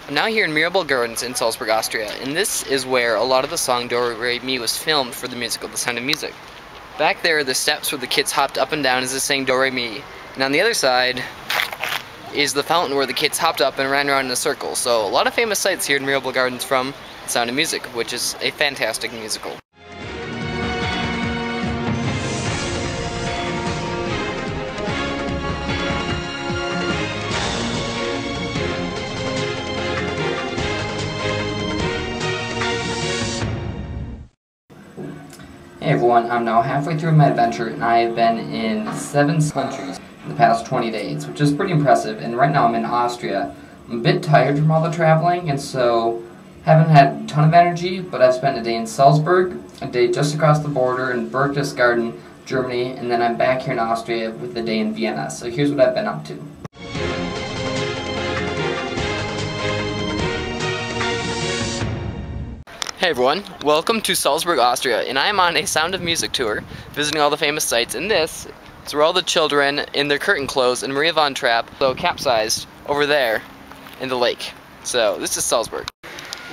I'm now here in Mirabel Gardens in Salzburg, Austria, and this is where a lot of the song Do Re Mi was filmed for the musical The Sound of Music. Back there are the steps where the kids hopped up and down as they sang Do Re Mi, and on the other side is the fountain where the kids hopped up and ran around in a circle. So a lot of famous sights here in Mirabel Gardens from The Sound of Music, which is a fantastic musical. Hey everyone, I'm now halfway through my adventure and I have been in 7 countries in the past 20 days, which is pretty impressive, and right now I'm in Austria. I'm a bit tired from all the traveling and so haven't had a ton of energy, but I've spent a day in Salzburg, a day just across the border in Berchtesgaden, Germany, and then I'm back here in Austria with a day in Vienna. So here's what I've been up to. Hey everyone, welcome to Salzburg, Austria, and I am on a Sound of Music tour, visiting all the famous sites, and this is where all the children in their curtain clothes and Maria von Trapp, so capsized over there in the lake. So this is Salzburg.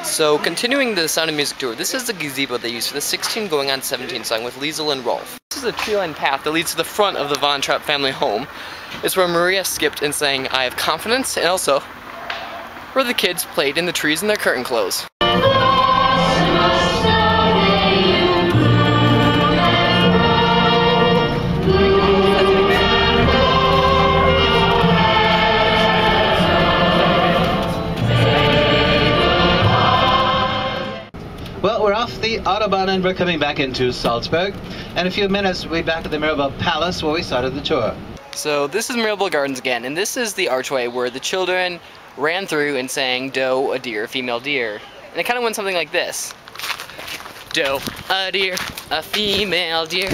So continuing the Sound of Music tour, this is the gazebo they used for the 16 going on 17 song with Liesl and Rolf. This is a tree-lined path that leads to the front of the von Trapp family home. It's where Maria skipped and sang I Have Confidence, and also where the kids played in the trees in their curtain clothes. Well, we're off the Autobahn and we're coming back into Salzburg. In a few minutes, we'll be back at the Mirabel Palace where we started the tour. So this is Mirabel Gardens again, and this is the archway where the children ran through and sang doe, a deer, female deer. And it kind of went something like this. Doe, a deer, a female deer,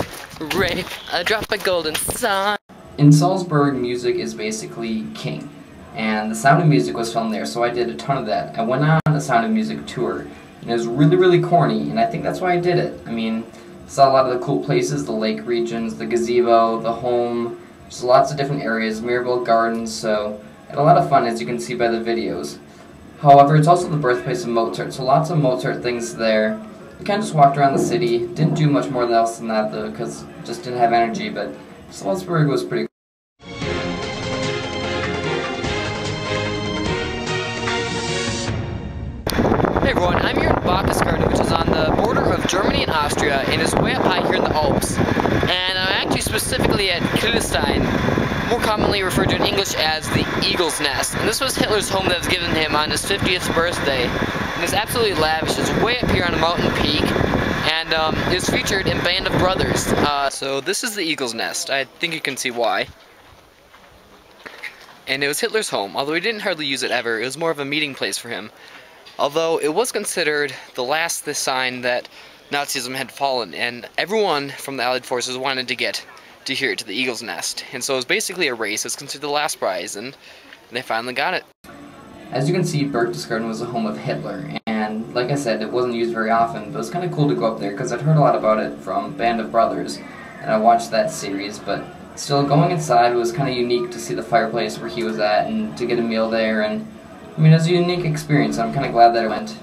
rape, a drop of golden sun. In Salzburg, music is basically king, and The Sound of Music was filmed there, so I did a ton of that. I went on a Sound of Music tour, and it was really corny, and I think that's why I did it. I mean, saw a lot of the cool places, the lake regions, the gazebo, the home, just lots of different areas, Mirabel Gardens, so I had a lot of fun, as you can see by the videos. However, it's also the birthplace of Mozart, so lots of Mozart things there. We kind of just walked around the city, didn't do much more else than that though, because just didn't have energy, but Salzburg was pretty cool. Hey everyone, I'm here in Berchtesgaden, which is on the border of Germany and Austria, and is way up high here in the Alps. And I'm actually specifically at Killestein, more commonly referred to in English as the Eagle's Nest. And this was Hitler's home that was given him on his 50th birthday. And it's absolutely lavish. It's way up here on a mountain peak, and it was featured in Band of Brothers. So this is the Eagle's Nest. I think you can see why. And it was Hitler's home, although he didn't hardly use it ever. It was more of a meeting place for him. Although it was considered the last sign that Nazism had fallen, and everyone from the Allied forces wanted to get to here, to the Eagle's Nest. And so it was basically a race. It was considered the last prize, and they finally got it. As you can see, Berchtesgaden was the home of Hitler, and like I said, it wasn't used very often, but it was kind of cool to go up there because I'd heard a lot about it from Band of Brothers, and I watched that series, but still going inside was kind of unique to see the fireplace where he was at and to get a meal there, and I mean, it was a unique experience. I'm kind of glad that I went.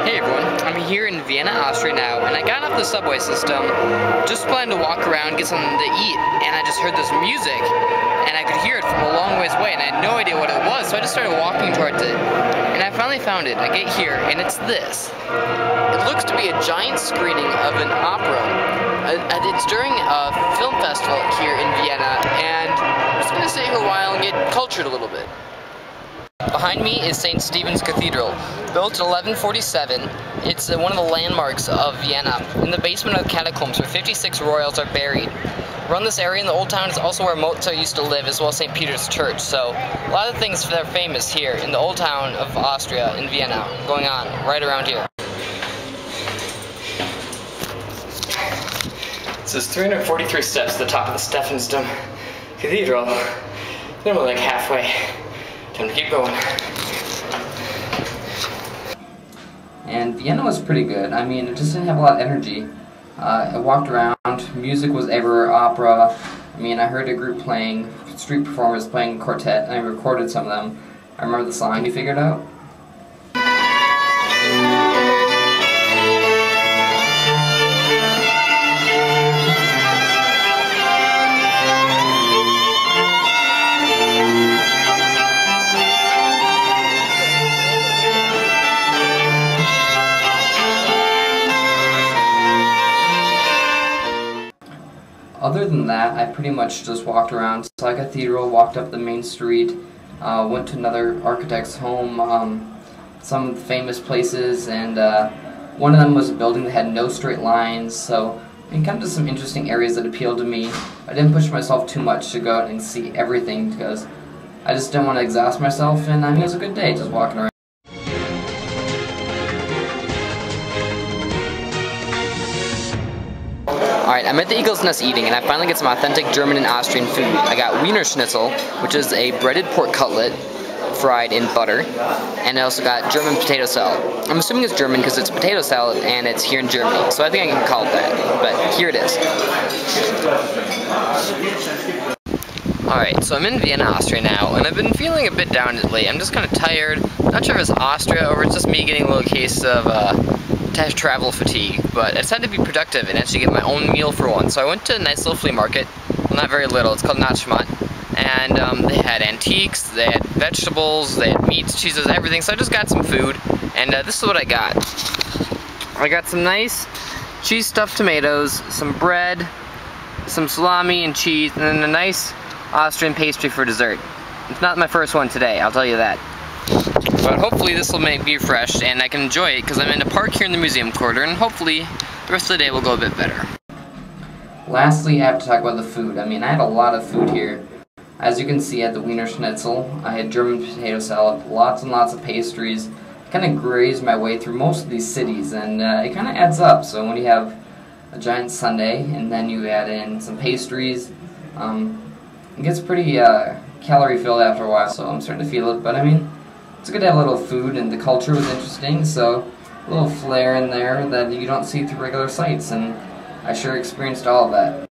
Hey everyone, I'm here in Vienna, Austria now, and I got off the subway system, just planning to walk around, get something to eat, and I just heard this music, and I could hear it from a long ways away, and I had no idea what it was, so I just started walking towards it, and I finally found it. I get here, and it's this. It looks to be a giant screening of an opera. It's during a film festival here in Vienna, and I'm just going to stay here a while and get cultured a little bit. Behind me is St. Stephen's Cathedral. Built in 1147, it's one of the landmarks of Vienna. In the basement of the catacombs where 56 royals are buried. Around this area in the Old Town is also where Mozart used to live, as well as St. Peter's Church. So a lot of things that are famous here in the Old Town of Austria in Vienna going on right around here. So it's 343 steps to the top of the Stephansdom Cathedral. Then we're like halfway. Time to keep going. And Vienna was pretty good. I mean, it just didn't have a lot of energy. I walked around, music was everywhere, opera. I mean, I heard a group playing, street performers playing quartet, and I recorded some of them. I remember the song you figured out. Other than that, I pretty much just walked around, saw a cathedral, walked up the main street, went to another architect's home, some famous places, and one of them was a building that had no straight lines, so I mean, kind of just some interesting areas that appealed to me. I didn't push myself too much to go out and see everything because I just didn't want to exhaust myself, and I mean, it was a good day just walking around. Alright, I'm at the Eagle's Nest eating, and I finally get some authentic German and Austrian food. I got Wiener Schnitzel, which is a breaded pork cutlet fried in butter, and I also got German potato salad. I'm assuming it's German because it's potato salad and it's here in Germany, so I think I can call it that, but here it is. Alright, so I'm in Vienna, Austria now, and I've been feeling a bit down lately. I'm just kind of tired, not sure if it's Austria or it's just me getting a little case of travel fatigue, but I decided to be productive and actually get my own meal for once. So I went to a nice little flea market, well, not very little, it's called Nachschmat, and they had antiques, they had vegetables, they had meats, cheeses, everything, so I just got some food, and this is what I got. I got some nice cheese stuffed tomatoes, some bread, some salami and cheese, and then a nice Austrian pastry for dessert. It's not my first one today, I'll tell you that. But hopefully this will make me refreshed and I can enjoy it because I'm in a park here in the museum quarter, and hopefully the rest of the day will go a bit better. Lastly, I have to talk about the food. I mean, I had a lot of food here. As you can see, I had the Wiener Schnitzel, I had German potato salad, lots and lots of pastries. I kind of grazed my way through most of these cities, and it kind of adds up. So when you have a giant sundae and then you add in some pastries, it gets pretty calorie filled after a while, so I'm starting to feel it. But I mean, it's good to have a little food, and the culture was interesting, so a little flair in there that you don't see through regular sites, and I sure experienced all of that.